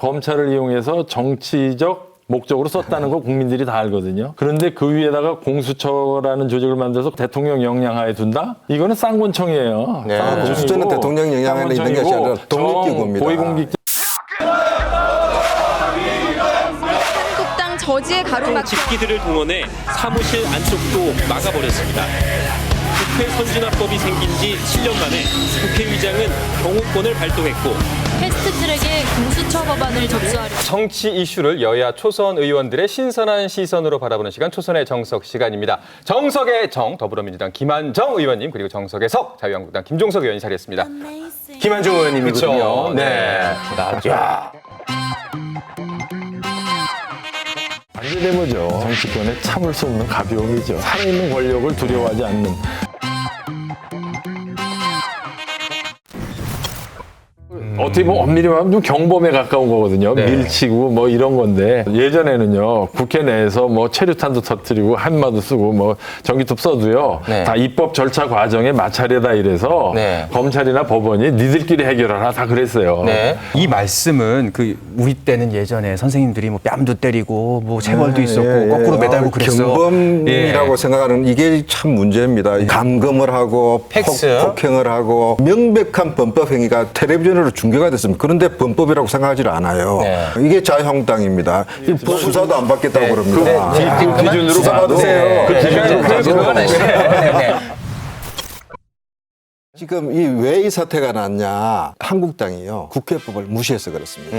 검찰을 이용해서 정치적 목적으로 썼다는 거 국민들이 다 알거든요. 그런데 그 위에다가 공수처라는 조직을 만들어서 대통령 영향하에 둔다? 이거는 쌍권총이에요. 네. 쌍권총이고 공수처는 대통령 영향하에 있는 것이 아니라 독립기구입니다. 고위공직자 한국당 저지에 가로막혀 집기들을 동원해 사무실 안쪽도 막아버렸습니다. 국회 선진화법이 생긴 지 7년 만에 국회의장은 경호권을 발동했고 패스트트랙에 공수처 법안을 접수하려 정치 이슈를 여야 초선 의원들의 신선한 시선으로 바라보는 시간, 초선의 정석 시간입니다. 정석의 정, 더불어민주당 김한정 의원님, 그리고 정석의 석, 자유한국당 김종석 의원이 자리했습니다. 김한중 의원님이거든요. 그렇죠. 네. 야. 반대되모죠. 정치권에 참을 수 없는 가벼움이죠. 살아있는 권력을 두려워하지 않는. 어떻게 보면 엄밀히 말하면 좀 경범에 가까운 거거든요. 네. 밀치고 뭐 이런 건데 예전에는요 국회 내에서 뭐 체류탄도 터뜨리고 한마도 쓰고 뭐 전기톱 써도요 네. 다 입법 절차 과정에 마찰이다 이래서 네. 검찰이나 법원이 니들끼리 해결하라 다 그랬어요. 네. 이 말씀은 그 우리 때는 예전에 선생님들이 뭐 뺨도 때리고 뭐 체벌도 있었고 거꾸로 매달고 그랬어. 경범이라고 예. 생각하는 이게 참 문제입니다. 감금을 하고 팩스. 폭행을 하고 명백한 범법 행위가 텔레비전으로 중계가 됐습니다. 그런데 범법이라고 생각하지 않아요. 네. 이게 자유한국당입니다. 수사도 안 받겠다고 그럽니다. 그 기준으로 수사 봐도 받으세요. 그 기준으로 봐도 지금 이 왜 이 사태가 났냐. 한국당이요. 국회법을 무시해서 그렇습니다.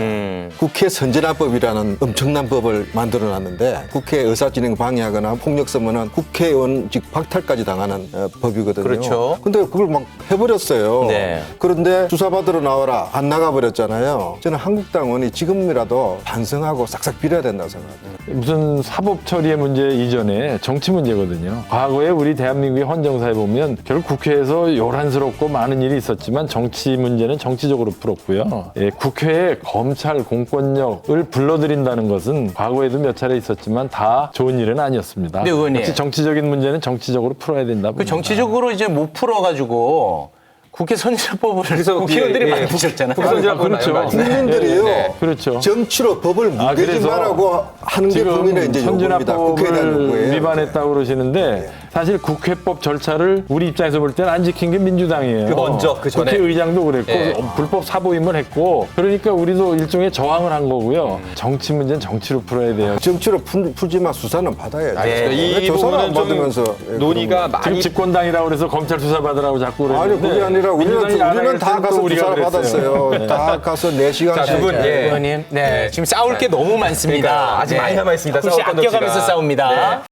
국회 선진화법이라는 엄청난 법을 만들어놨는데 국회 의사진행 방해하거나 폭력 쓰면은 국회의원직 박탈까지 당하는 법이거든요. 그렇죠. 근데 그걸 막 해버렸어요. 네. 그런데 수사받으러 나와라 안 나가버렸잖아요. 저는 한국당 의원이 지금이라도 반성하고 싹싹 빌어야 된다고 생각합니다. 무슨 사법 처리의 문제 이전에 정치 문제거든요. 과거에 우리 대한민국의 헌정사에 보면 결국 국회에서 요란스럽고 많은 일이 있었지만 정치 문제는 정치적으로 풀었고요. 예, 국회에 검찰 공권력을 불러들인다는 것은 과거에도 몇 차례 있었지만 다 좋은 일은 아니었습니다. 네, 의원님. 역시 정치적인 문제는 정치적으로 풀어야 된다. 그 정치적으로 이제 못 풀어가지고 국회 선진화법을 국회의원들이 만드셨잖아요. 그렇죠. 국민들이요. 그렇죠. 정치로 법을 뭉개지 그래서 말라고 하는 게 국민의 이제 요구입니다. 국회에 대한 선진화법을 요구예요. 위반했다고 그러시는데 사실 국회법 절차를 우리 입장에서 볼 때는 안 지킨 게 민주당이에요. 그 먼저, 그 전에. 국회의장도 그랬고 네. 불법 사보임을 했고 그러니까 우리도 일종의 저항을 한 거고요. 정치 문제는 정치로 풀어야 돼요. 정치로 풀지만 수사는 받아야죠. 이 왜 조사를 안 부분은 좀 받으면서 논의가 지금 많이 집권당이라고 그래서 검찰 수사 받으라고 자꾸 그러는데 아니 그게 아니라 우리는 다 가서 우리가 조사를 받았어요. 다 가서 4시간씩. 자, 두 분, 예. 의원님, 네, 지금 싸울 게 너무 많습니다. 그러니까 아직 많이 남아 있습니다. 혹시 싸울 건덕지가. 아껴가면서 싸웁니다. 네.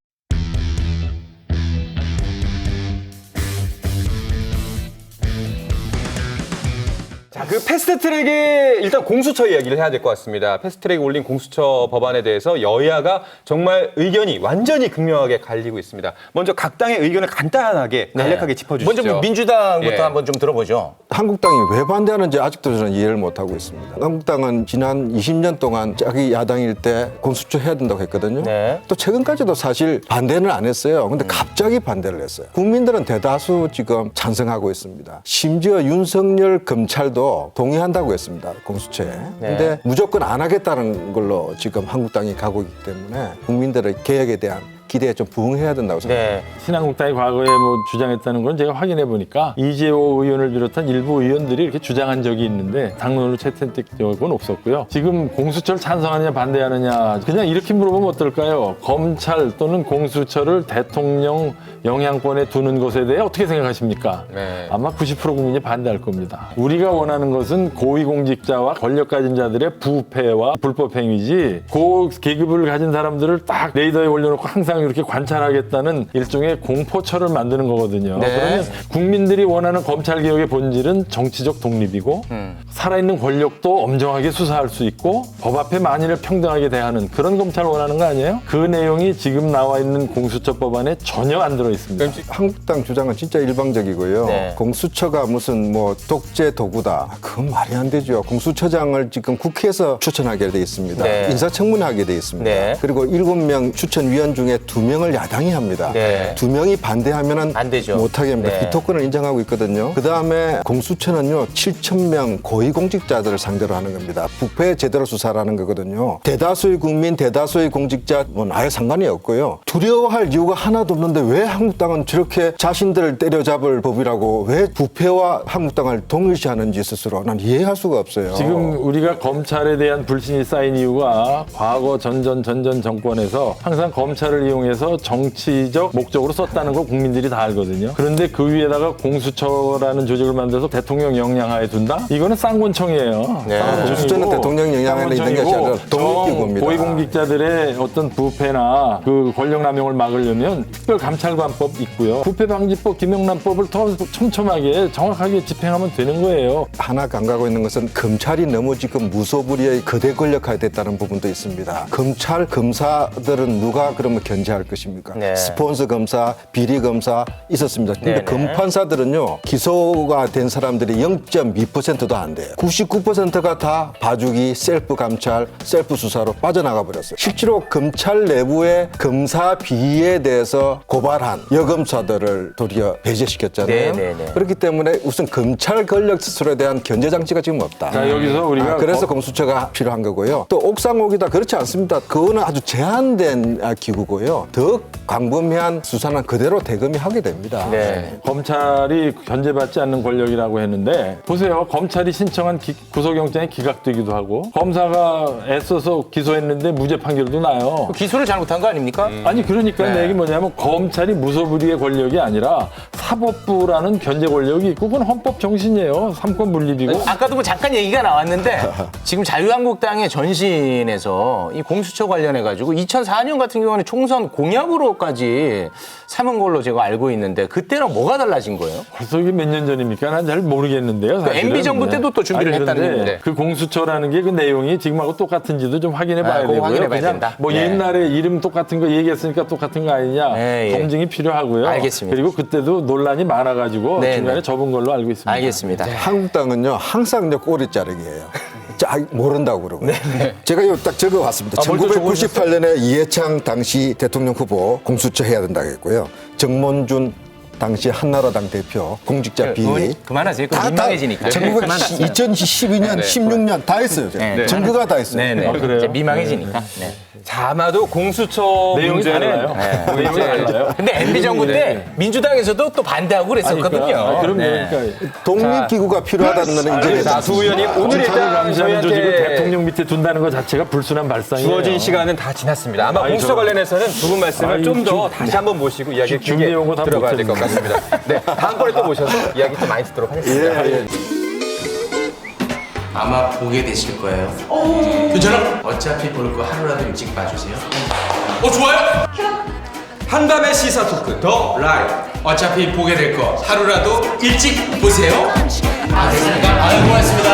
자, 그 패스트트랙에 일단 공수처 이야기를 해야 될 것 같습니다. 패스트트랙에 올린 공수처 법안에 대해서 여야가 정말 의견이 완전히 극명하게 갈리고 있습니다. 먼저 각 당의 의견을 간단하게 간략하게 짚어주시죠. 먼저 뭐 민주당부터 예. 한번 좀 들어보죠. 한국당이 왜 반대하는지 아직도 저는 이해를 못하고 있습니다. 한국당은 지난 20년 동안 자기 야당일 때 공수처 해야 된다고 했거든요. 네. 또 최근까지도 사실 반대는 안 했어요. 근데 갑자기 반대를 했어요. 국민들은 대다수 지금 찬성하고 있습니다. 심지어 윤석열 검찰도 동의한다고 했습니다. 공수처에. 근데 무조건 안 하겠다는 걸로 지금 한국당이 가고 있기 때문에 국민들의 개혁에 대한 기대에 좀 부응해야 된다고 생각합니다. 네. 신한국당이 과거에 뭐 주장했다는 건 제가 확인해 보니까 이재호 의원을 비롯한 일부 의원들이 이렇게 주장한 적이 있는데 당론으로 채택된 적은 없었고요. 지금 공수처를 찬성하느냐 반대하느냐 그냥 이렇게 물어보면 어떨까요? 검찰 또는 공수처를 대통령 영향권에 두는 것에 대해 어떻게 생각하십니까? 네. 아마 90% 국민이 반대할 겁니다. 우리가 원하는 것은 고위공직자와 권력 가진 자들의 부패와 불법 행위지 고 계급을 가진 사람들을 딱 레이더에 올려놓고 항상 이렇게 관찰하겠다는 일종의 공포처를 만드는 거거든요. 네. 그러면 국민들이 원하는 검찰개혁의 본질은 정치적 독립이고 살아있는 권력도 엄정하게 수사할 수 있고 법 앞에 만인을 평등하게 대하는 그런 검찰을 원하는 거 아니에요? 그 내용이 지금 나와 있는 공수처 법안에 전혀 안 들어 있습니다. 한국당 주장은 진짜 일방적이고요. 네. 공수처가 무슨 뭐 독재 도구다. 그건 말이 안 되죠. 공수처장을 지금 국회에서 추천하게 돼 있습니다. 네. 인사청문회 하게 돼 있습니다. 네. 그리고 7명 추천위원 중에 두 명을 야당이 합니다. 네. 두 명이 반대하면은 안 되죠. 못하게 합니다. 네. 비토권을 인정하고 있거든요. 그 다음에 공수처는요 7,000명 고위공직자들을 상대로 하는 겁니다. 부패 제대로 수사를 하는 거거든요. 대다수의 국민, 대다수의 공직자 뭐 아예 상관이 없고요. 두려워할 이유가 하나도 없는데 왜 한국당은 저렇게 자신들을 때려잡을 법이라고 왜 부패와 한국당을 동일시하는지 스스로 난 이해할 수가 없어요. 지금 우리가 검찰에 대한 불신이 쌓인 이유가 과거 전전 정권에서 항상 검찰을 이용해서 정치적 목적으로 썼다는 걸 국민들이 다 알거든요. 그런데 그 위에다가 공수처라는 조직을 만들어서 대통령 영향하에 둔다? 이거는 쌍권총이에요. 네. 공수처는 대통령 영향하에 있는 것이 아니라 독립기구입니다. 고위공직자들의 어떤 부패나 그 권력남용을 막으려면 특별감찰관법 있고요. 부패방지법, 김영란법을 더 촘촘하게 정확하게 집행하면 되는 거예요. 하나 간과하고 있는 것은 검찰이 너무 지금 무소불위의 거대 권력화에 됐다는 부분도 있습니다. 검찰 검사들은 누가 그러면 견제할 것입니까? 네. 스폰서 검사, 비리 검사 있었습니다. 근데 네네. 검판사들은요 기소가 된 사람들이 0.2%도 안 돼요. 99%가 다 봐주기, 셀프 감찰, 셀프 수사로 빠져나가 버렸어요. 실제로 검찰 내부의 검사 비위에 대해서 고발한 여검사들을 도리어 배제시켰잖아요. 네네네. 그렇기 때문에 우선 검찰 권력 스스로에 대한 견제 장치가 지금 없다. 자, 여기서 우리가 그래서 공수처가 필요한 거고요. 또 옥상옥이다 그렇지 않습니다. 그거는 아주 제한된 기구고요. 더 광범위한 수사는 그대로 대검이 하게 됩니다. 네. 검찰이 견제받지 않는 권력이라고 했는데 보세요. 검찰이 신청한 구속영장이 기각되기도 하고 검사가 애써서 기소했는데 무죄 판결도 나요. 기소를 잘못한 거 아닙니까? 아니 그러니까 네. 내 얘기 뭐냐면 검찰이 무소불위의 권력이 아니라 사법부라는 견제 권력이 있고 그건 헌법 정신이에요. 삼권 분립이고. 아까도 뭐 잠깐 얘기가 나왔는데 지금 자유한국당의 전신에서 이 공수처 관련해 가지고 2004년 같은 경우는 총선 공약으로까지 삼은 걸로 제가 알고 있는데 그때랑 뭐가 달라진 거예요? 벌써 이게 몇 년 전입니까? 난 잘 모르겠는데요. 사실은. MB 정부 때도 또 준비를 아니, 했다는 그런데 얘기인데. 그 공수처라는 게 그 내용이 지금하고 똑같은지도 좀 확인해 봐야 그거 되고요. 확인해봐야 그냥 된다. 뭐 네. 옛날에 이름 똑같은 거 얘기했으니까 똑같은 거 아니냐 네, 예. 검증이 필요하고요. 알겠습니다. 그리고 그때도 논란이 많아가지고 네, 중간에 네. 접은 걸로 알고 있습니다. 알겠습니다. 한국당은요 항상 꼬리 자르기예요. 모른다고 그러고요. 제가 이거 딱 적어왔습니다. 뭘 또 1998년에 이해창 당시 대통령 후보 공수처 해야 된다고 했고요. 정몬준 당시 한나라당 대표 공직자 비리 의원님, 그만하세요. 그거 민망해지니까. 2012년, 16년 다 했어요. 제가. 네. 증거가 다 했어요. 네네. 아, 그래요? 이제 민망해지니까. 네. 자, 아마도 공수처 내용이 문제는 달라요. 내용이 달라요. 근데 MB 정부 때 민주당에서도 또 반대하고 그랬었거든요. 아, 그럼 네. 그러니까 독립기구가 필요하다는 것은 인정해야 자, 두 의원님 오늘 검찰을 일단 감시하는 조직을 저희한테 대통령 밑에 둔다는 것 자체가 불순한 발상이에요. 주어진 시간은 다 지났습니다. 아마 아니, 공수처 저- 관련해서는 두 분 말씀을 아니, 좀 더 다시 한번 모시고 이야기 길게 준비해온 거다 들어가야 될 것 못했는데. 같습니다. 네, 다음번에 또 모셔서 이야기 또 많이 듣도록 하겠습니다. 아마 보게 되실 거예요. 괜찮아? 어차피 볼 거 하루라도 일찍 봐주세요. 좋아요. 한밤의 시사 토크 더 라이브. 어차피 보게 될 거 하루라도 일찍 보세요. 알겠습니다. 아유 고맙습니다.